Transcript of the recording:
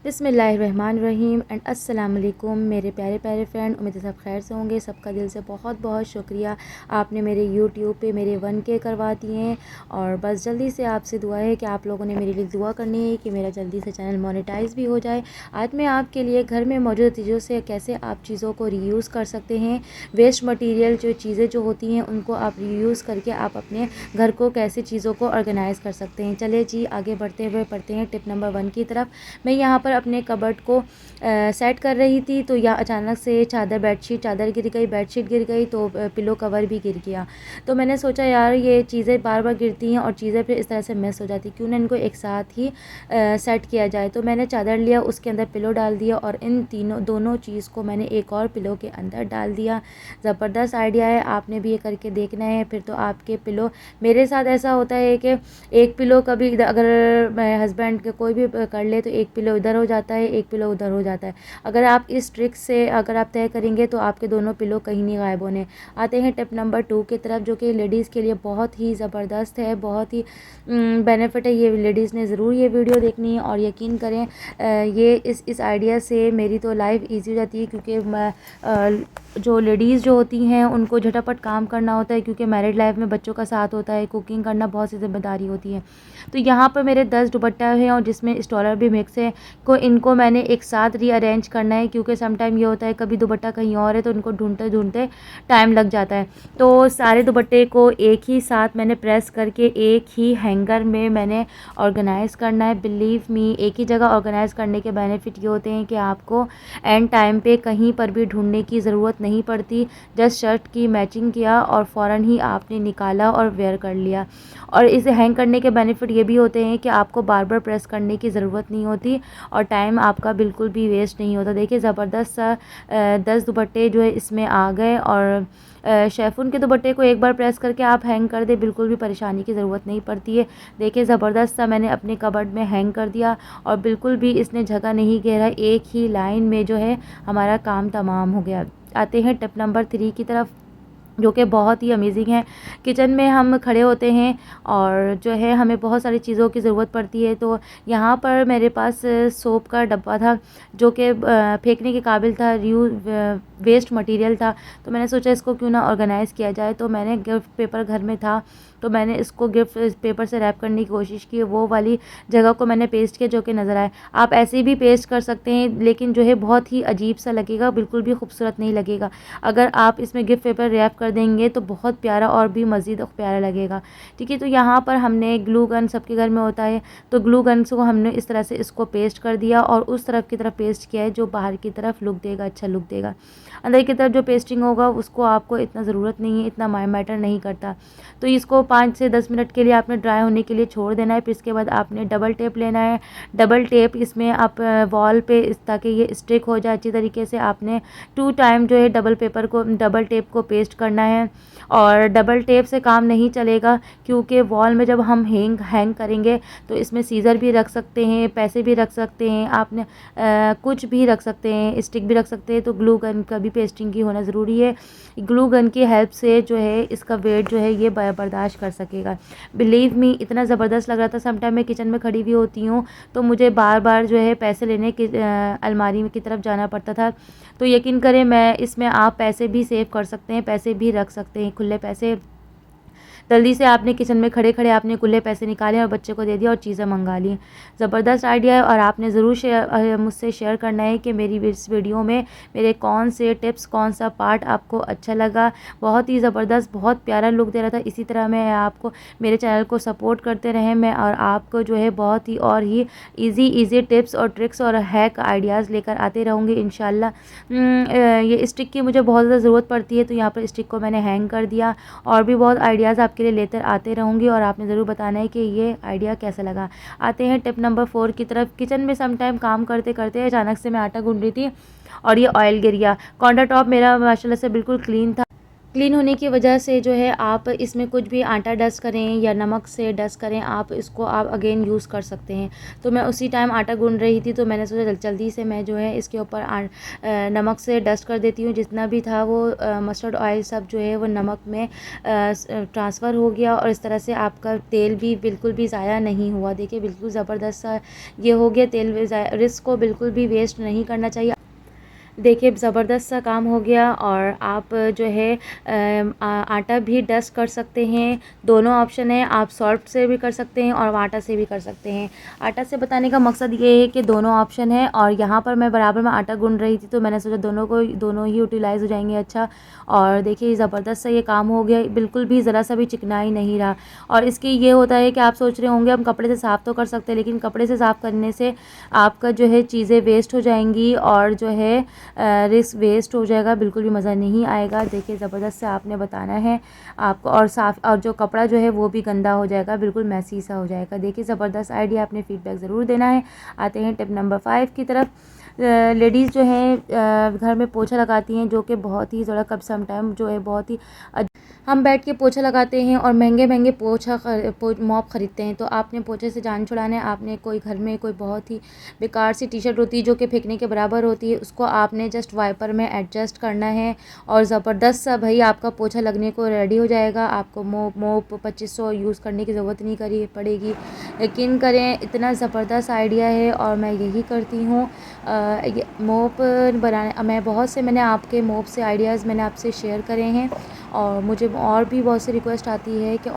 बिस्मिल्लाहिर्रहमानिर्रहीम एंड अस्सलाम वालेकुम मेरे प्यारे प्यारे फ्रेंड। उम्मीद है सब खैर से होंगे। सबका दिल से बहुत बहुत शुक्रिया, आपने मेरे यूट्यूब पे मेरे 1K करवा दिए हैं। और बस जल्दी से आपसे दुआ है कि आप लोगों ने मेरे लिए दुआ करनी है कि मेरा जल्दी से चैनल मोनेटाइज भी हो जाए। आज मैं आपके लिए घर में मौजूद चीज़ों से कैसे आप चीज़ों को रीयूज़ कर सकते हैं, वेस्ट मटीरियल जो चीज़ें जो होती हैं उनको आप रीयूज़ करके आप अपने घर को कैसे चीज़ों को ऑर्गेनाइज़ कर सकते हैं। चलिए जी आगे बढ़ते हुए पढ़ते हैं टिप नंबर 1 की तरफ। मैं यहाँ पर अपने कबर्ड को सेट कर रही थी तो यहाँ अचानक से चादर गिर गई, बेडशीट गिर गई, तो पिलो कवर भी गिर गया। तो मैंने सोचा यार ये चीज़ें बार बार गिरती हैं और चीज़ें फिर इस तरह से मिस हो जाती, क्यों ना इनको एक साथ ही सेट किया जाए। तो मैंने चादर लिया, उसके अंदर पिलो डाल दिया और इन दोनों चीज़ को मैंने एक और पिलो के अंदर डाल दिया। ज़बरदस्त आइडिया है, आपने भी ये करके देखना है। फिर तो आपके पिलो, मेरे साथ ऐसा होता है कि एक पिलो कभी अगर मेरे हस्बैंड के कोई भी कर ले तो एक पिलो इधर हो जाता है, एक पिलो उधर हो जाता है। अगर आप इस ट्रिक से अगर आप तय करेंगे तो आपके दोनों पिलो कहीं नहीं गायब होने। आते हैं टिप नंबर 2 की तरफ, जो कि लेडीज़ के लिए बहुत ही ज़बरदस्त है, बहुत ही बेनिफिट है। ये लेडीज़ ने ज़रूर ये वीडियो देखनी है और यकीन करें ये इस आइडिया से मेरी तो लाइफ ईजी हो जाती है, क्योंकि मैं जो लेडीज़ जो होती हैं उनको झटापट काम करना होता है, क्योंकि मैरिड लाइफ में बच्चों का साथ होता है, कुकिंग करना बहुत सी जिम्मेदारी होती है। तो यहाँ पर मेरे 10 दुपट्टा हैं और जिसमें स्टॉलर भी मिक्स है, इनको मैंने एक साथ रीअरेंज करना है, क्योंकि सम टाइम ये होता है कभी दुपट्टा कहीं और है तो इनको ढूंढते ढूंढते टाइम लग जाता है। तो सारे दुपट्टे को एक ही साथ मैंने प्रेस करके एक ही हैंगर में मैंने ऑर्गेनाइज़ करना है। बिलीव मी, एक ही जगह ऑर्गेनाइज़ करने के बेनिफिट ये होते हैं कि आपको एंड टाइम पे कहीं पर भी ढूंढने की ज़रूरत नहीं पड़ती। जस्ट शर्ट की मैचिंग किया और फ़ौरन ही आपने निकाला और वेयर कर लिया। और इसे हैंग करने के बेनिफिट ये भी होते हैं कि आपको बार बार प्रेस करने की ज़रूरत नहीं होती और टाइम आपका बिल्कुल भी वेस्ट नहीं होता। देखिए ज़बरदस्त सा 10 दुपट्टे जो है इसमें आ गए। और शेफून के दुपट्टे को एक बार प्रेस करके आप हैंग कर दे, बिल्कुल भी परेशानी की ज़रूरत नहीं पड़ती है। देखिए ज़बरदस्त सा मैंने अपने कबर्ड में हैंग कर दिया और बिल्कुल भी इसने जगह नहीं घेरा, एक ही लाइन में जो है हमारा काम तमाम हो गया। आते हैं टिप नंबर 3 की तरफ, जो कि बहुत ही अमेजिंग है। किचन में हम खड़े होते हैं और जो है हमें बहुत सारी चीज़ों की ज़रूरत पड़ती है। तो यहाँ पर मेरे पास सोप का डब्बा था जो कि फेंकने के काबिल था, वेस्ट मटेरियल था। तो मैंने सोचा इसको क्यों ना ऑर्गेनाइज़ किया जाए। तो मैंने गिफ्ट पेपर घर में था तो मैंने इसको गिफ्ट पेपर से रैप करने की कोशिश की, वो वाली जगह को मैंने पेस्ट किया जो कि नज़र आए। आप ऐसे भी पेस्ट कर सकते हैं, लेकिन जो है बहुत ही अजीब सा लगेगा, बिल्कुल भी खूबसूरत नहीं लगेगा। अगर आप इसमें गिफ्ट पेपर रैप कर देंगे तो बहुत प्यारा और भी मज़ीद प्यारा लगेगा। ठीक है, तो यहाँ पर हमने ग्लू गन सबके घर में होता है, तो ग्लू गन को हमने इस तरह से इसको पेस्ट कर दिया और उस तरफ की तरफ पेस्ट किया है जो बाहर की तरफ लुक देगा, अच्छा लुक देगा। अंदर की तरफ जो पेस्टिंग होगा उसको आपको इतना ज़रूरत नहीं है, इतना मैटर नहीं करता। तो इसको 5 से 10 मिनट के लिए आपने ड्राई होने के लिए छोड़ देना है। फिर इसके बाद आपने डबल टेप लेना है। डबल टेप इसमें आप वॉल पे ताकि ये स्टिक हो जाए अच्छी तरीके से, आपने 2 टाइम जो है डबल टेप को पेस्ट करना है। और डबल टेप से काम नहीं चलेगा, क्योंकि वॉल में जब हम हैंग करेंगे तो इसमें सीज़र भी रख सकते हैं, पैसे भी रख सकते हैं, आपने कुछ भी रख सकते हैं, स्टिक भी रख सकते हैं। तो ग्लू गन का भी पेस्टिंग की होना ज़रूरी है। ग्लू गन की हेल्प से जो है इसका वेट जो है ये बर्दाश्त कर सकेगा। बिलीव मी, इतना ज़बरदस्त लग रहा था। सम टाइम मैं किचन में खड़ी हुई होती हूँ तो मुझे बार बार जो है पैसे लेने की अलमारी की तरफ जाना पड़ता था। तो यकीन करें मैं इसमें आप पैसे भी सेव कर सकते हैं, पैसे भी रख सकते हैं, खुले पैसे। जल्दी से आपने किचन में खड़े खड़े आपने खुले पैसे निकाले और बच्चे को दे दिया और चीज़ें मंगा ली। ज़बरदस्त आइडिया है और आपने ज़रूर मुझसे शेयर करना है कि मेरी इस वीडियो में मेरे कौन से टिप्स, कौन सा पार्ट आपको अच्छा लगा। बहुत ही ज़बरदस्त, बहुत प्यारा लुक दे रहा था। इसी तरह मैं आपको मेरे चैनल को सपोर्ट करते रहें मैं, और आपको जो है बहुत ही और ही ईजी टिप्स और ट्रिक्स और हैक आइडियाज़ लेकर आते रहूँगी इंशाल्लाह। ये स्टिक की मुझे बहुत ज़्यादा ज़रूरत पड़ती है, तो यहाँ पर स्टिक को मैंने हैंग कर दिया। और भी बहुत आइडियाज़ आपके लिए लेकर आते रहूँगी और आपने ज़रूर बताना है कि ये आइडिया कैसा लगा। आते हैं टिप नंबर 4 की तरफ। किचन में सम टाइम काम करते करते अचानक से मैं आटा गूँध रही थी और ये ऑयल गिर गया। काउंटर टॉप मेरा माशाल्लाह से बिल्कुल क्लीन था। क्लीन होने की वजह से जो है आप इसमें कुछ भी आटा डस्ट करें या नमक से डस्ट करें, आप इसको आप अगेन यूज़ कर सकते हैं। तो मैं उसी टाइम आटा गूँध रही थी, तो मैंने सोचा जल्दी से मैं जो है इसके ऊपर नमक से डस्ट कर देती हूँ। जितना भी था वो मस्टर्ड ऑयल सब जो है वो नमक में ट्रांसफ़र हो गया और इस तरह से आपका तेल भी बिल्कुल भी ज़ाया नहीं हुआ। देखिए बिल्कुल ज़बरदस्त सा ये हो गया। तेल रिस्क को बिल्कुल भी वेस्ट नहीं करना चाहिए। देखिए ज़बरदस्त सा काम हो गया और आप जो है आटा भी डस्ट कर सकते हैं। दोनों ऑप्शन है, आप सॉल्ट से भी कर सकते हैं और आटा से भी कर सकते हैं। आटा से बताने का मकसद ये है कि दोनों ऑप्शन है और यहाँ पर मैं बराबर में आटा गूँध रही थी, तो मैंने सोचा दोनों ही यूटिलाइज़ हो जाएंगे अच्छा। और देखिए ज़बरदस्त सा ये काम हो गया, बिल्कुल भी ज़रा सा भी चिकना ही नहीं रहा। और इसके ये होता है कि आप सोच रहे होंगे हम कपड़े से साफ़ तो कर सकते हैं, लेकिन कपड़े से साफ़ करने से आपका जो है चीज़ें वेस्ट हो जाएंगी और जो है रिस्क वेस्ट हो जाएगा, बिल्कुल भी मज़ा नहीं आएगा। देखिए ज़बरदस्त से आपने बताना है आपको, और साफ़ और जो कपड़ा जो है वो भी गंदा हो जाएगा, बिल्कुल मैसी सा हो जाएगा। देखिए ज़बरदस्त आइडिया, आपने फ़ीडबैक ज़रूर देना है। आते हैं टिप नंबर 5 की तरफ। लेडीज़ जो हैं घर में पोछा लगाती हैं, जो कि बहुत ही ज़रा कब सम टाइम जो है बहुत ही हम बैठ के पोछा लगाते हैं और महंगे मॉप ख़रीदते हैं। तो आपने पोछे से जान छुड़ाना है। आपने कोई घर में कोई बहुत ही बेकार सी टी-शर्ट होती है जो कि फेंकने के बराबर होती है, उसको आपने जस्ट वाइपर में एडजस्ट करना है और ज़बरदस्त सा भाई आपका पोछा लगने को रेडी हो जाएगा। आपको मोप 2500 यूज़ करने की ज़रूरत नहीं पड़ेगी। यकीन करें इतना ज़बरदस्त आइडिया है और मैं यही करती हूँ। मोप बनाने मैंने आपके मोप से आइडियाज़ मैंने आपसे शेयर करे हैं और मुझे और भी बहुत सी रिक्वेस्ट आती है कि